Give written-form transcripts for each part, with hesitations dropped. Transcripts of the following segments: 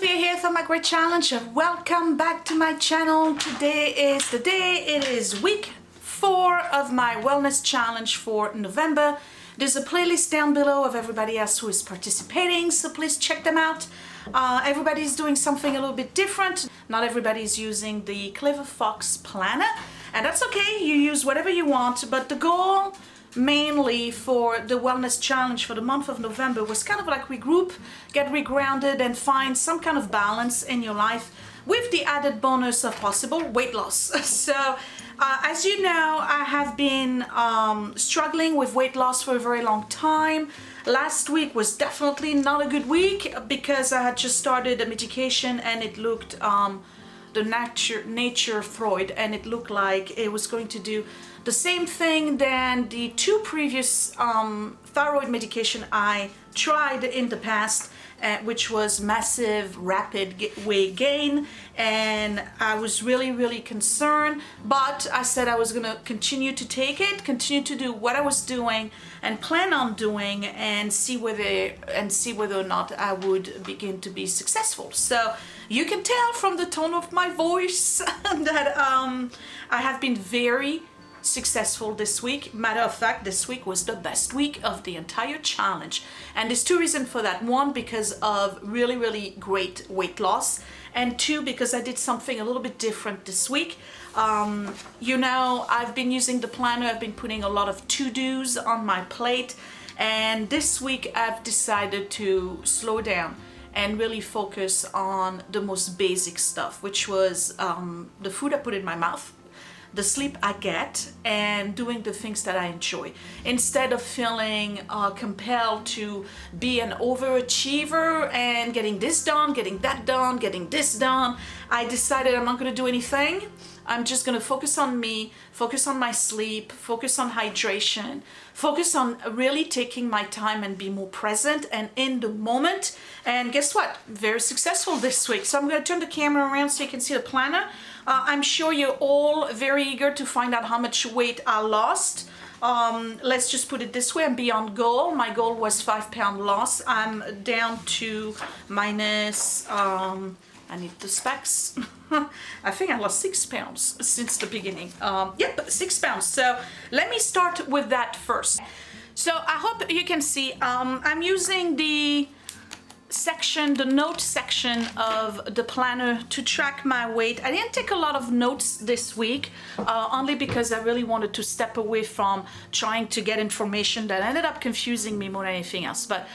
Sophia here for my great challenge. Welcome back to my channel. Today is the day. It is week 4 of my wellness challenge for November. There's a playlist down below of everybody else who is participating, so please check them out. Everybody's doing something a little bit different. Not everybody's using the CleverFox Planner, and that's okay. You use whatever you want, but the goal mainly for the wellness challenge for the month of November was kind of like regroup, get regrounded, and find some kind of balance in your life with the added bonus of possible weight loss. So as you know, I have been struggling with weight loss for a very long time. Last week was definitely not a good week because I had just started a medication and it looked the nature Freud, and it looked like it was going to do the same thing than the 2 previous thyroid medication I tried in the past, which was massive rapid weight gain, and I was really concerned, but I said I was gonna continue to take it, continue to do what I was doing and plan on doing, and see whether or not I would begin to be successful. So you can tell from the tone of my voice that I have been very successful this week. Matter of fact, this week was the best week of the entire challenge, and there's 2 reasons for that. 1, because of really great weight loss, and 2, because I did something a little bit different this week. You know, I've been using the planner, I've been putting a lot of to-dos on my plate, and this week I've decided to slow down and really focus on the most basic stuff, which was the food I put in my mouth, the sleep I get, and doing the things that I enjoy. Instead of feeling compelled to be an overachiever and getting this done, getting that done, getting this done, I decided I'm not gonna do anything. I'm just gonna focus on me, focus on my sleep, focus on hydration, focus on really taking my time and be more present and in the moment. And guess what? Very successful this week. So I'm gonna turn the camera around so you can see the planner. I'm sure you're all very eager to find out how much weight I lost. Let's just put it this way, I'm beyond goal. My goal was 5-pound loss. I'm down to minus, I need the specs. I think I lost 6 pounds since the beginning. Yep, 6 pounds. So let me start with that first. So I hope you can see, I'm using the note section of the planner to track my weight. I didn't take a lot of notes this week, only because I really wanted to step away from trying to get information that ended up confusing me more than anything else. But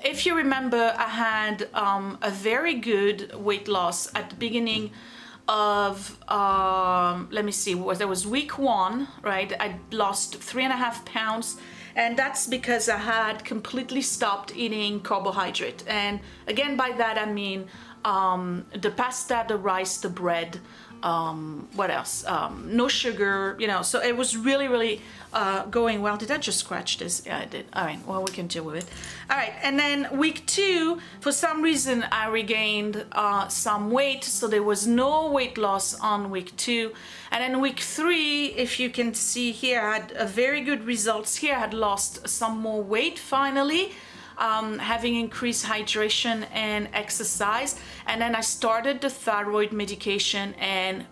if you remember, I had a very good weight loss at the beginning of, let me see, there was week 1, right? I lost 3.5 pounds. And that's because I had completely stopped eating carbohydrate. And again, by that I mean the pasta, the rice, the bread, what else? No sugar, you know, so it was really going well. Did I just scratch this? Yeah, I did. All right, well, we can deal with it. All right, and then week 2, for some reason, I regained some weight, so there was no weight loss on week 2. And then week 3, if you can see here, I had a very good results here. I had lost some more weight finally, having increased hydration and exercise. And then I started the thyroid medication, and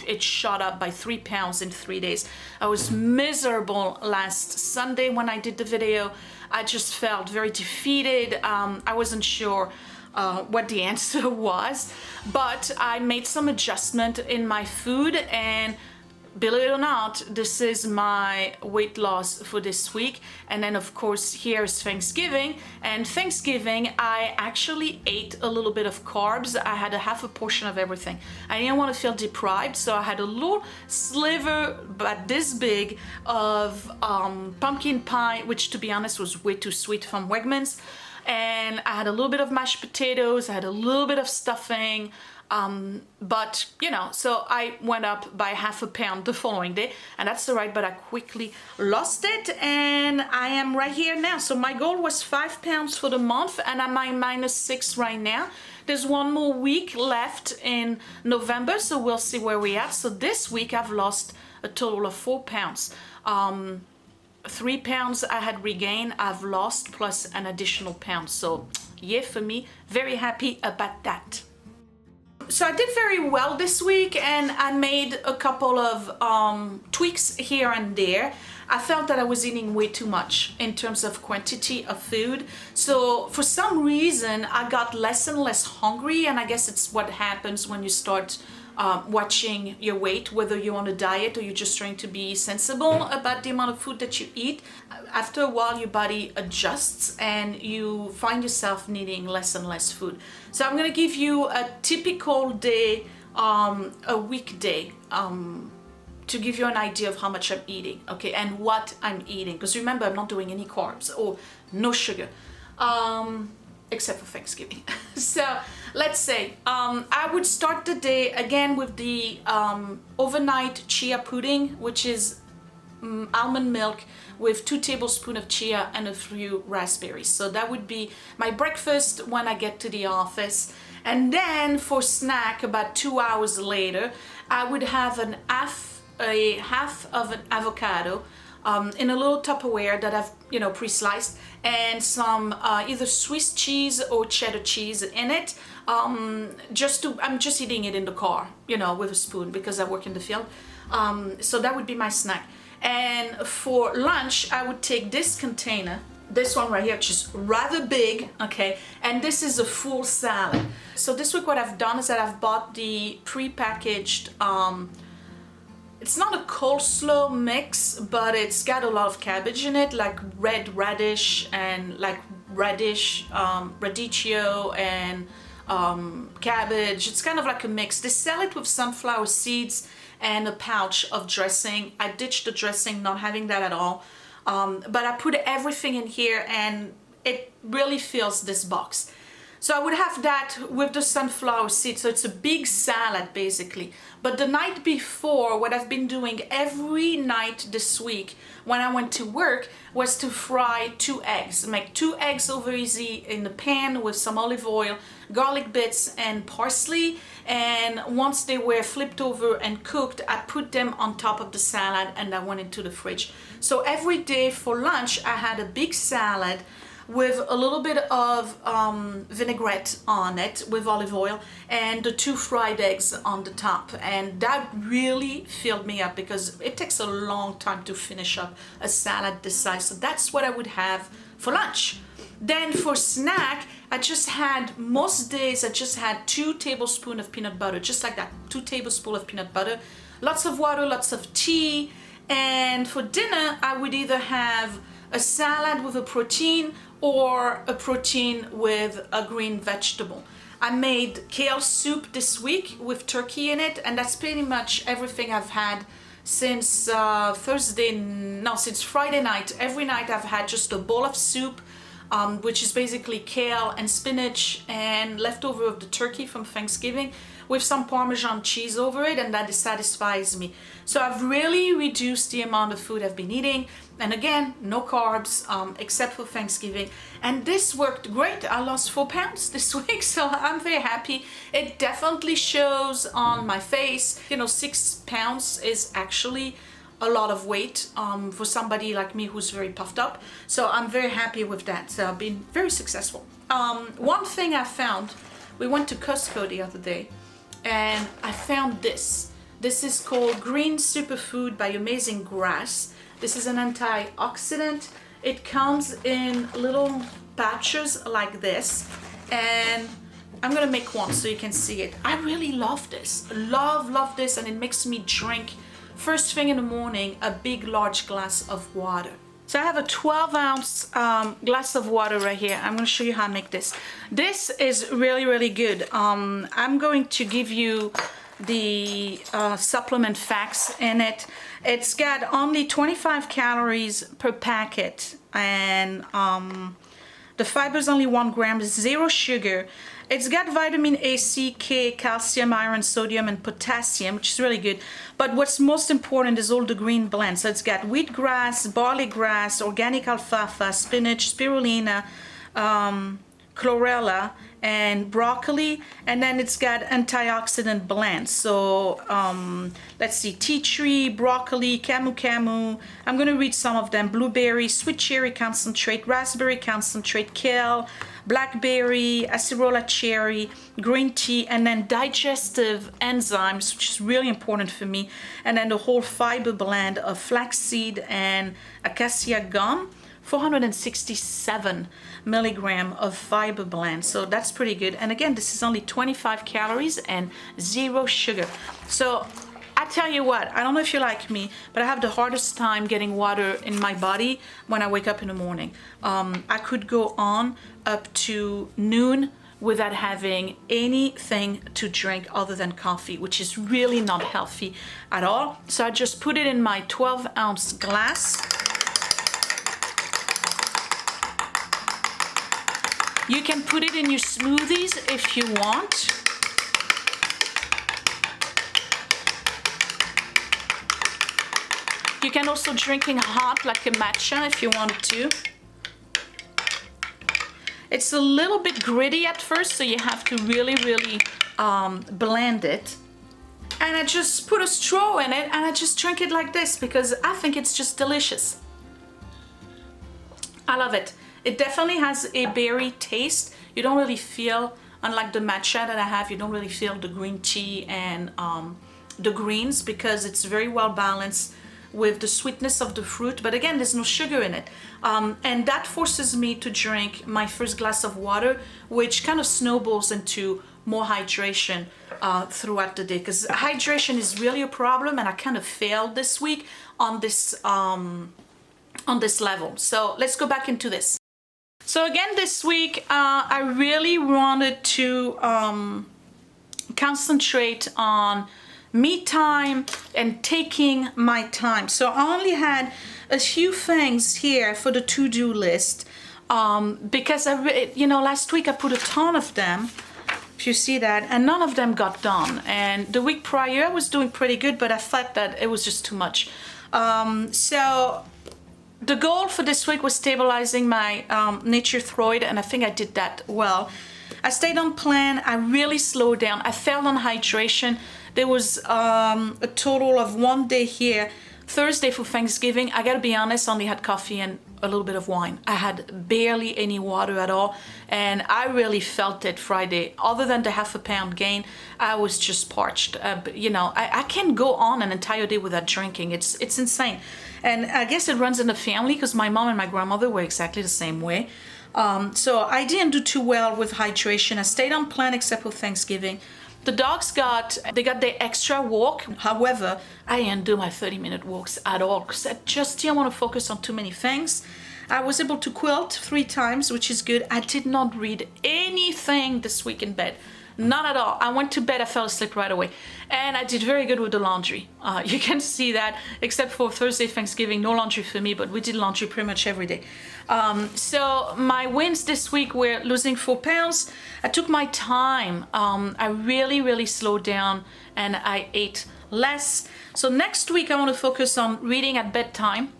it shot up by 3 pounds in 3 days. I was miserable last Sunday when I did the video. I just felt very defeated. I wasn't sure what the answer was, but I made some adjustment in my food, and believe it or not, this is my weight loss for this week. And then of course here's Thanksgiving, and Thanksgiving I actually ate a little bit of carbs. I had a half a portion of everything. I didn't want to feel deprived, so I had a little sliver but this big of pumpkin pie, which to be honest was way too sweet, from Wegmans. And I had a little bit of mashed potatoes, I had a little bit of stuffing, but you know, so I went up by half a pound the following day, and that's all right, but I quickly lost it, and I am right here now. So my goal was 5 pounds for the month, and I'm at minus 6 right now. There's 1 more week left in November, so we'll see where we're at. So this week I've lost a total of 4 pounds. 3 pounds I had regained, I've lost, plus an additional pound. So yeah, for me, very happy about that. So I did very well this week, and I made a couple of tweaks here and there. I felt that I was eating way too much in terms of quantity of food. So for some reason, I got less and less hungry, and I guess it's what happens when you start watching your weight, whether you're on a diet or you're just trying to be sensible about the amount of food that you eat. After a while, your body adjusts and you find yourself needing less and less food. So I'm gonna give you a typical day, a weekday, to give you an idea of how much I'm eating, okay, and what I'm eating. Because remember, I'm not doing any carbs or no sugar, except for Thanksgiving. So let's say I would start the day again with the overnight chia pudding, which is almond milk with 2 tablespoons of chia and a few raspberries. So that would be my breakfast when I get to the office. And then for snack, about 2 hours later, I would have a half of an avocado in a little Tupperware that I've pre-sliced, and some either Swiss cheese or cheddar cheese in it. I'm just eating it in the car, with a spoon, because I work in the field. So that would be my snack. And for lunch, I would take this container, this one right here, which is rather big, okay, and this is a full salad. So this week what I've done is that I've bought the pre-packaged, it's not a coleslaw mix, but it's got a lot of cabbage in it, like red radish and like radish, radicchio and cabbage. It's kind of like a mix. They sell it with sunflower seeds and a pouch of dressing. I ditched the dressing, not having that at all. But I put everything in here and it really fills this box. So I would have that with the sunflower seeds. So it's a big salad basically. But the night before, what I've been doing every night this week when I went to work was to fry 2 eggs. Make 2 eggs over easy in the pan with some olive oil, garlic bits and parsley. And once they were flipped over and cooked, I put them on top of the salad and I went into the fridge. So every day for lunch, I had a big salad with a little bit of vinaigrette on it with olive oil and the 2 fried eggs on the top. And that really filled me up because it takes a long time to finish up a salad this size. So that's what I would have for lunch. Then for snack, most days I just had 2 tablespoons of peanut butter, just like that, 2 tablespoons of peanut butter, lots of water, lots of tea. And for dinner, I would either have a salad with a protein or a protein with a green vegetable. I made kale soup this week with turkey in it, and that's pretty much everything I've had since since Friday night. Every night I've had just a bowl of soup, which is basically kale and spinach and leftover of the turkey from Thanksgiving with some Parmesan cheese over it, and that satisfies me. So I've really reduced the amount of food I've been eating, and again, no carbs except for Thanksgiving, and this worked great. I lost 4 pounds this week, so I'm very happy. It definitely shows on my face. 6 pounds is actually a lot of weight for somebody like me who's very puffed up. So I'm very happy with that. So I've been very successful. One thing I found, we went to Costco the other day and I found this. This is called Green Superfood by Amazing Grass. This is an antioxidant. It comes in little patches like this, and I'm gonna make one so you can see it. I really love this. Love this, and it makes me drink first thing in the morning a big large glass of water. So I have a 12-ounce glass of water right here. I'm going to show you how I make this. This is really good. I'm going to give you the supplement facts in it. It's got only 25 calories per packet, and the fiber is only 1 gram, 0 sugar. It's got vitamin A, C, K, calcium, iron, sodium, and potassium, which is really good. But what's most important is all the green blends. So it's got wheatgrass, barley grass, organic alfalfa, spinach, spirulina, chlorella, and broccoli. And then it's got antioxidant blends. So let's see, tea tree, broccoli, camu. I'm going to read some of them. Blueberry, sweet cherry concentrate, raspberry concentrate, kale, blackberry, acerola cherry, green tea, and then digestive enzymes, which is really important for me, and then the whole fiber blend of flaxseed and acacia gum. 467 milligram of fiber blend, so that's pretty good. And again, this is only 25 calories and 0 sugar. So I tell you what, I don't know if you're like me, but I have the hardest time getting water in my body when I wake up in the morning. I could go on up to noon without having anything to drink other than coffee, which is really not healthy at all. So I just put it in my 12-ounce glass. You can put it in your smoothies if you want. You can also drink it hot like a matcha if you wanted to. It's a little bit gritty at first, so you have to really blend it. And I just put a straw in it and I just drink it like this because I think it's just delicious. I love it. It definitely has a berry taste. You don't really feel, unlike the matcha that I have, you don't really feel the green tea and the greens because it's very well balanced with the sweetness of the fruit. But again, there's no sugar in it. And that forces me to drink my first glass of water, which kind of snowballs into more hydration throughout the day. Because hydration is really a problem, and I kind of failed this week on this level. So let's go back into this. So again, this week, I really wanted to concentrate on me time and taking my time. So I only had a few things here for the to-do list because last week I put a ton of them, if you see that, and none of them got done. And the week prior I was doing pretty good, but I thought that it was just too much. So the goal for this week was stabilizing my nature thyroid, and I think I did that well. I stayed on plan. I really slowed down. I fell on hydration. There was a total of 1 day here, Thursday for Thanksgiving. I gotta be honest, only had coffee and a little bit of wine. I had barely any water at all, and I really felt it Friday. Other than the ½ a pound gain, I was just parched. I can't go on an entire day without drinking. It's insane. And I guess it runs in the family because my mom and my grandmother were exactly the same way. So I didn't do too well with hydration. I stayed on plan except for Thanksgiving. The dogs got their extra walk. However, I didn't do my 30-minute walks at all because I just didn't want to focus on too many things. I was able to quilt 3 times, which is good. I did not read anything this week in bed. None at all. I went to bed, I fell asleep right away. And I did very good with the laundry. You can see that, except for Thursday, Thanksgiving, no laundry for me, but we did laundry pretty much every day. So my wins this week were losing 4 pounds. I took my time. I really slowed down and I ate less. So next week I want to focus on reading at bedtime,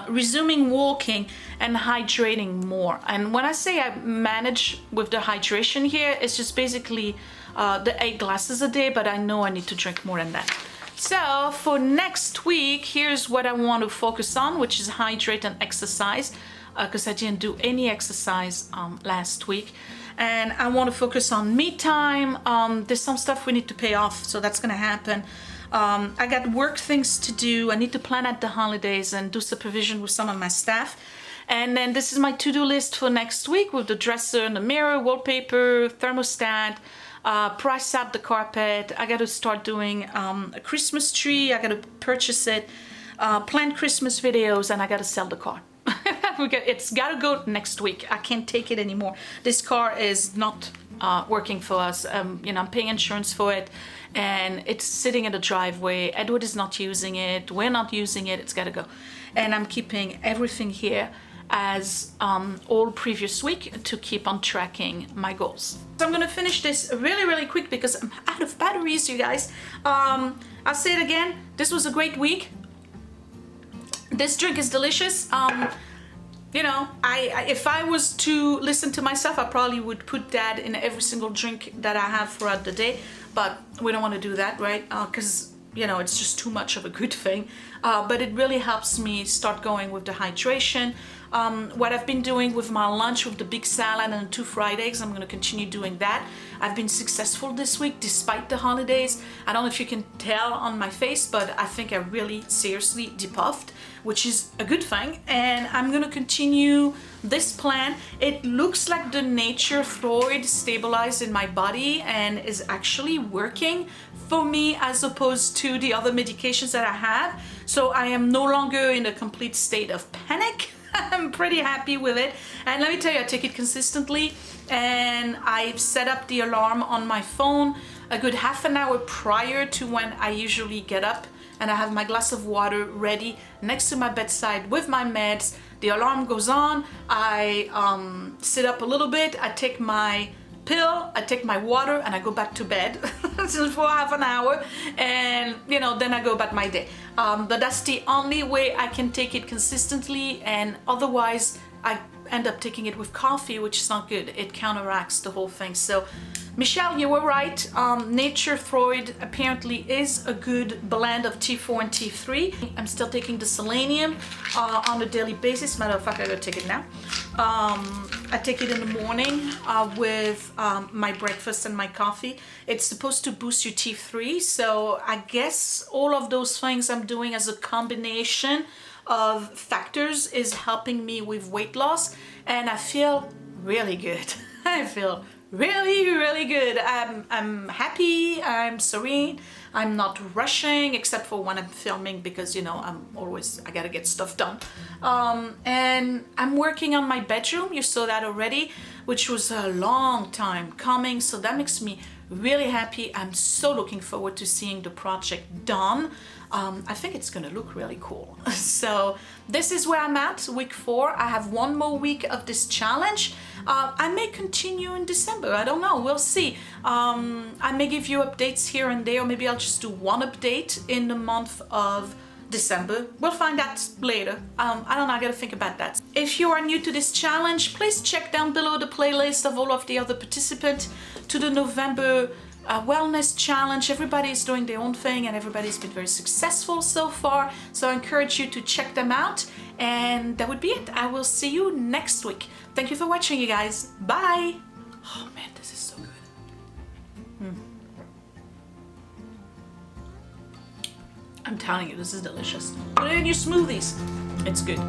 resuming walking, and hydrating more. And when I say I manage with the hydration here, it's just basically the 8 glasses a day, but I know I need to drink more than that. So for next week, here's what I want to focus on, which is hydrate and exercise, because I didn't do any exercise last week. And I want to focus on me time. There's some stuff we need to pay off, so that's gonna happen. I got work things to do. I need to plan out the holidays and do supervision with some of my staff. And then this is my to-do list for next week with the dresser and the mirror, wallpaper, thermostat, price out the carpet. I got to start doing a Christmas tree. I got to purchase it, plan Christmas videos, and I got to sell the car. It's got to go next week. I can't take it anymore. This car is not working for us. I'm paying insurance for it, and it's sitting in the driveway. Edward is not using it. We're not using it. It's got to go. And I'm keeping everything here as all previous week to keep on tracking my goals. So I'm gonna finish this really quick because I'm out of batteries, you guys. I'll say it again. This was a great week. This drink is delicious. If I was to listen to myself, I probably would put that in every single drink that I have throughout the day, but we don't want to do that, right? Because you know, it's just too much of a good thing. But it really helps me start going with the hydration. What I've been doing with my lunch with the big salad and 2 fried eggs, I'm going to continue doing that. I've been successful this week despite the holidays. I don't know if you can tell on my face, but I think I really seriously depuffed, which is a good thing. And I'm going to continue this plan. It looks like the nature Throid stabilized in my body and is actually working for me as opposed to the other medications that I have. So I am no longer in a complete state of panic. I'm pretty happy with it. And let me tell you, I take it consistently, and I've set up the alarm on my phone a good half an hour prior to when I usually get up, and I have my glass of water ready next to my bedside with my meds. The alarm goes on, I sit up a little bit, I take my pill, I take my water, and I go back to bed for half an hour, and you know, then I go about my day. But that's the only way I can take it consistently, and otherwise I end up taking it with coffee, which is not good. It counteracts the whole thing. So Michelle, you were right. Nature Throid apparently is a good blend of T4 and T3. I'm still taking the selenium on a daily basis. Matter of fact, I gotta take it now. I take it in the morning with my breakfast and my coffee. It's supposed to boost your T3, so I guess all of those things I'm doing as a combination of factors is helping me with weight loss, and I feel really good. I feel really, really good. I'm happy, I'm serene, I'm not rushing, except for when I'm filming, because you know, I gotta get stuff done. And I'm working on my bedroom, you saw that already, which was a long time coming, so that makes me really happy. I'm so looking forward to seeing the project done. I think it's gonna look really cool. So this is where I'm at, week 4. I have 1 more week of this challenge. I may continue in December, I don't know, we'll see. I may give you updates here and there, or maybe I'll just do 1 update in the month of December. We'll find out later. I don't know, I gotta think about that. If you are new to this challenge, please check down below the playlist of all of the other participants to the November wellness challenge. Everybody's doing their own thing, and everybody's been very successful so far. So I encourage you to check them out, and that would be it. I will see you next week. Thank you for watching, you guys. Bye. Oh man, this is so good. I'm telling you, this is delicious. Put it in your smoothies. It's good.